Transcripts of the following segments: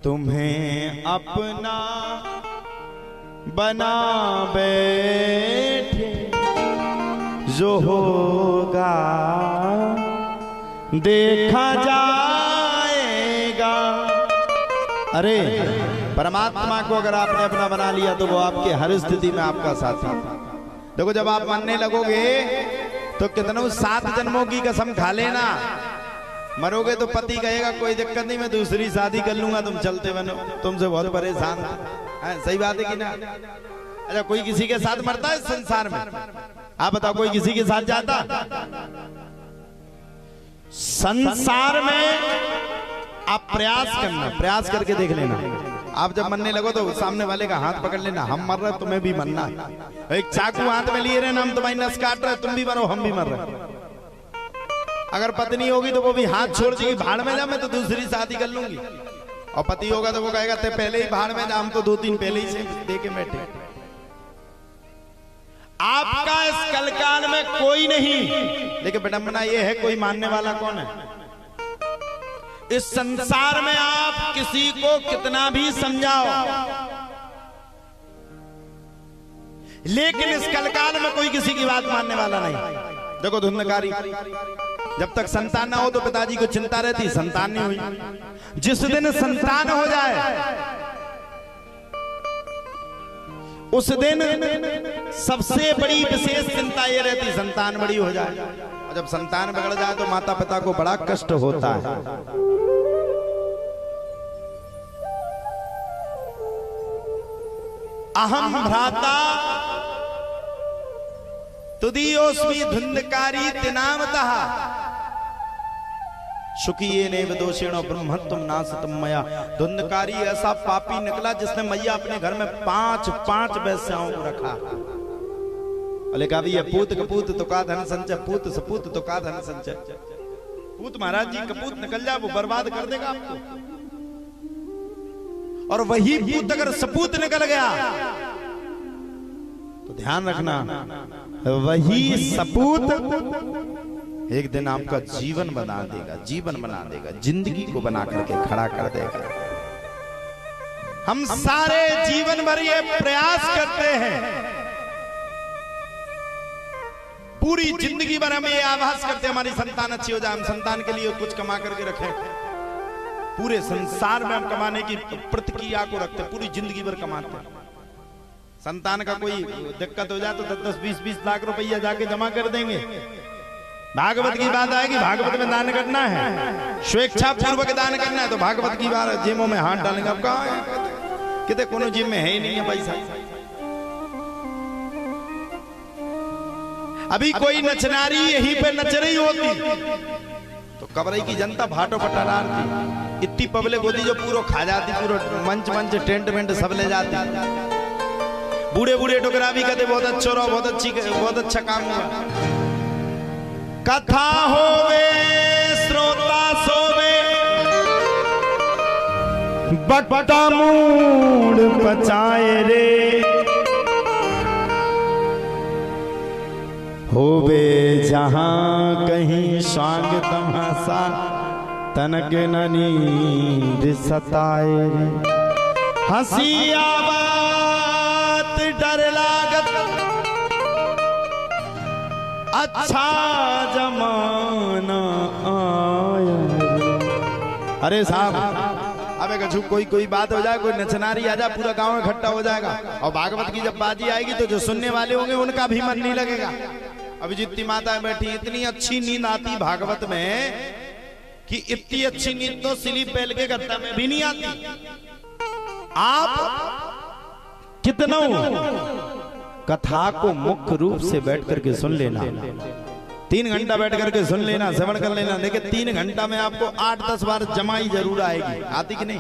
तुम्हें अपना बना बैठे, जो होगा देखा जाएगा। अरे परमात्मा को अगर आपने अपना बना लिया तो वो आपके हर स्थिति में आपका साथी। देखो जब आप मानने लगोगे तो कितनों 7 जन्मों की कसम खा लेना, मरोगे तो पति कहेगा कोई दिक्कत नहीं, मैं दूसरी शादी कर लूंगा, तुम चलते बनो, तुमसे बहुत परेशान है। सही बात है कि ना? अच्छा कोई किसी के साथ मरता है संसार में? आप बताओ कोई किसी के साथ जाता? संसार में आप प्रयास करना, प्रयास करके देख लेना। आप जब मरने लगो तो सामने वाले का हाथ पकड़ लेना, हम मर रहे तुम्हें भी मरना है। एक चाकू हाथ में लिए रहना, हम तुम्हारी नस काट रहे, तुम भी मरो हम भी मर रहे। अगर पत्नी होगी तो वो भी हाथ छोड़ देगी, भाड़ में जा, मैं तो दूसरी शादी कर लूंगी। और पति होगा तो वो कहेगा ते पहले ही भाड़ में जा, हम तो 2-3 पहले ही से दे के बैठे। आपका इस कलकाल में कोई नहीं, लेकिन विडंबना ये है कोई मानने वाला कौन है? इस संसार में आप किसी को कितना भी समझाओ, लेकिन इस कलकाल में कोई किसी की बात मानने वाला नहीं। देखो धुंधकारी, जब तक संतान ना हो तो पिताजी को चिंता रहती, संतान नहीं हुई। जिस दिन संतान हो जाए उस दिन सबसे बड़ी विशेष चिंता ये रहती संतान बड़ी हो जाए। और जब संतान बिगड़ जाए तो माता पिता को बड़ा कष्ट होता है। अहम भ्राता तुदीयोस्मि धुंधकारी तिनामतः शुकिये नेव दोषेणो ब्रह्मत्वम नासतम मया। धुंधकारी ऐसा पापी निकला जिसने मैया अपने घर में 5 वैश्याओं को रखा। अले कहा भी पूत कपूत तो का धन संचय, पूत सपूत तो का धन संचय। पूत महाराज जी कपूत निकल जाए वो बर्बाद कर देगा आपको, और वही पूत अगर सपूत निकल गया तो ध्यान रखना वही सपूत एक दिन आपका जीवन बना देगा, जीवन बना देगा, जिंदगी को बना करके खड़ा कर देगा। हम सारे जीवन भर ये प्रयास करते हैं, पूरी जिंदगी भर हम ये आभास करते हैं हमारी संतान अच्छी हो जाए, हम संतान के लिए कुछ कमा करके रखें। पूरे संसार में हम कमाने की प्रतिक्रिया को रखते हैं, पूरी जिंदगी भर कमाते हैं। संतान का कोई दिक्कत हो जाए तो 10-20 लाख रुपया जाके जमा कर देंगे। भागवत की बात आएगी, भागवत में दान करना है, स्वेच्छा पूर्वक दान करना है, तो भागवत की बात जेबों में हाथ डालेंगे। अब कहाँ है? कितने कोनो जेब में है ही नहीं है पैसा। अभी कोई नचनारी यहीं पे नच रही होती तो कबरई की जनता भाटो पटारार थी, इतनी पब्लिक होती जो पूरा खा जाती, पूरा मंच टेंट वेंट सब ले जाती। बूढ़े बूढ़े टुकड़ा भी कहते बहुत अच्छा रहो, बहुत अच्छा काम हुआ। कथा होवे श्रोता सोवे, बक्ता मूड पचाए रे। होवे जहां कहीं स्वांग तमाशा, तनक न नींद सताए रे। हंसी आवत डर लागत, अच्छा जमाना आया। अरे साहब अबे कछु कोई बात हो जाए, कोई नचनारी आ जाए, पूरा गांव इकट्ठा हो जाएगा। और भागवत की जब बाजी आएगी तो जो सुनने वाले होंगे उनका भी मन नहीं लगेगा। अभी जितनी माताएं बैठी, इतनी अच्छी नींद आती भागवत में कि इतनी अच्छी नींद तो स्लीप पहल के करता में भी नहीं आती। आप कितना कथा को मुख्य रूप से बैठ करके सुन लेना, 3 घंटा बैठ करके सुन लेना, श्रवण कर लेना। देखिए 3 घंटा में आपको 8-10 बार जमाई जरूर आएगी। आती कि नहीं?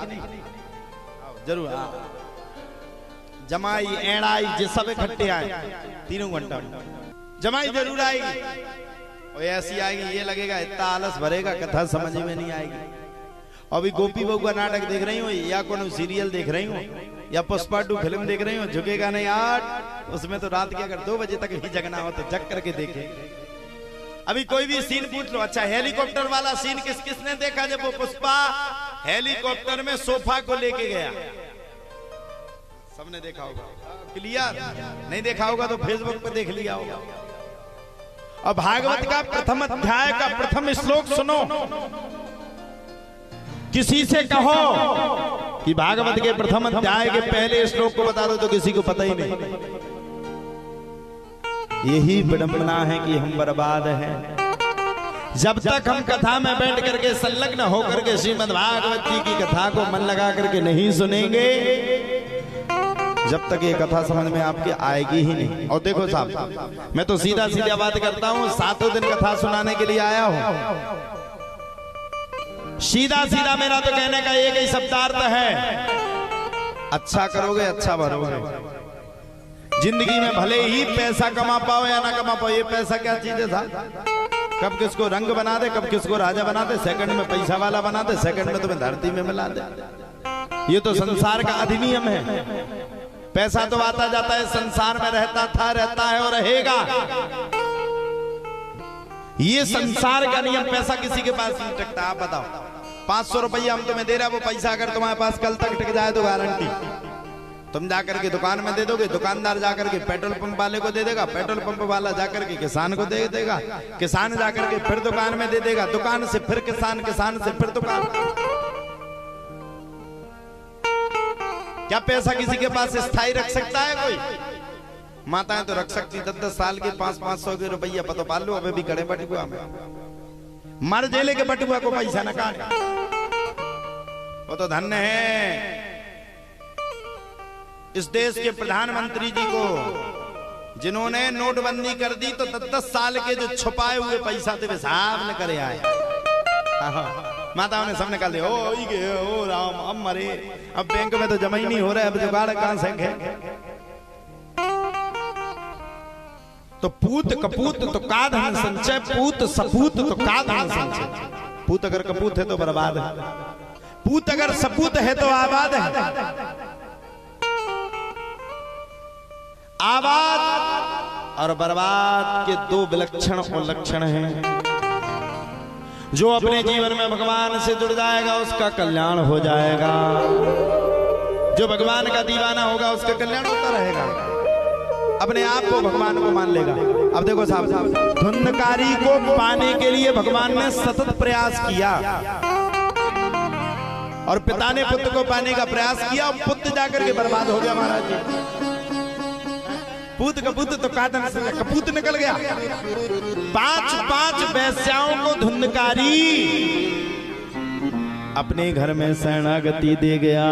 जरूर जमाई एड़ाई जे सब इकट्ठे आए 3 घंटा में जमाई जरूर आएगी। और ऐसी आएगी ये लगेगा इतना आलस भरेगा, कथा समझ में नहीं आएगी। अभी गोपी बहू का नाटक देख रही हूँ या कोनो सीरियल देख रही हूँ या पुष्पा 2 फिल्म देख रही हूँ, झुकेगा नहीं यार। उसमें तो रात के अगर 2 बजे तक ही जगना हो तो जग करके देखे। अभी कोई भी सीन पूछ लो, अच्छा हेलीकॉप्टर वाला सीन किसने देखा जब वो पुष्पा हेलीकॉप्टर में सोफा को लेके गया। सबने देखा होगा, क्लियर? नहीं देखा होगा तो फेसबुक पे देख लिया होगा। और भागवत का प्रथम अध्याय का प्रथम श्लोक सुनो। किसी से कहो कि भागवत के प्रथम अध्याय के पहले श्लोक को बता दो तो किसी को पता ही नहीं। यही विडंबना है कि हम बर्बाद हैं। जब तक हम कथा में बैठ करके संलग्न होकर के श्रीमद् भागवत जी की कथा को मन लगा करके नहीं सुनेंगे, जब तक ये कथा समझ में आपके आएगी ही नहीं। और देखो साहब, मैं तो सीधा सीधा बात करता हूँ, 7 दिन कथा सुनाने के लिए आया हूँ। सीधा सीधा मेरा तो कहने का एक ही शब्दार्थ है, अच्छा करोगे अच्छा भरोगे। जिंदगी में भले ही पैसा कमा पाओ या ना कमा पाओ, ये पैसा क्या चीज है साहब? कब किसको रंग बना दे, कब किसको राजा बना दे, सेकंड में पैसा वाला बना दे, सेकंड में तुम्हें धरती में मिला दे। ये तो संसार का अधिनियम है। पैसा तो आता जाता है, संसार में रहता था, रहता है और रहेगा। ये संसार का नियम। पैसा किसी के पास नहीं टिकता। आप बताओ, 500 रुपया हम तुम्हें दे रहा, वो पैसा अगर तुम्हारे पास कल तक टिक जाए तो गारंटी। तुम जाकर के दुकान में दे दोगे, दुकानदार जाकर के पेट्रोल पंप वाले को दे देगा, पेट्रोल पंप वाला जाकर के किसान को दे देगा, किसान जाकर के फिर दुकान में दे देगा, दुकान से फिर किसान, किसान से फिर दुकान। क्या पैसा किसी के पास स्थायी रख सकता है कोई? माताएं तो रख सकती, 10-10 साल के 500-500 के रुपया पतो पाल लो, अबे भी कड़े बटुआ में मर जेले के बटुआ को पैसा न काटे। वो तो धन्य है इस देश के प्रधानमंत्री जी को, जिन्होंने नोटबंदी कर दी तो 10-10 साल के जो छुपाए हुए पैसा थे हिसाब न करे आए। माताओं ने सबने कहा ओ राम, अब मरे, अब बैंक में तो जमा ही नहीं हो रहा है, अब जुगाड़ कहां से है? तो पूत कपूत तो का धन संचय, पूत सपूत तो का धन संचय। पूत अगर कपूत है तो बर्बाद है, पूत अगर सपूत है तो आबाद है। आबाद और बर्बाद के 2 विलक्षण लक्षण हैं। जो अपने जीवन में भगवान से जुड़ जाएगा उसका कल्याण हो जाएगा, जो भगवान का दीवाना होगा उसका कल्याण होता रहेगा, अपने आप को भगवान को मान लेगा। अब देखो साहब, धुंधकारी को पाने के लिए भगवान ने सतत प्रयास किया और पिता ने पुत्र को पाने का प्रयास किया और पुत्र जाकर के बर्बाद हो गया महाराज जी। पूत कपूत तो कादन से कपूत निकल गया। 5 वेश्याओं को धुंधकारी अपने घर में शरणागति दे गया।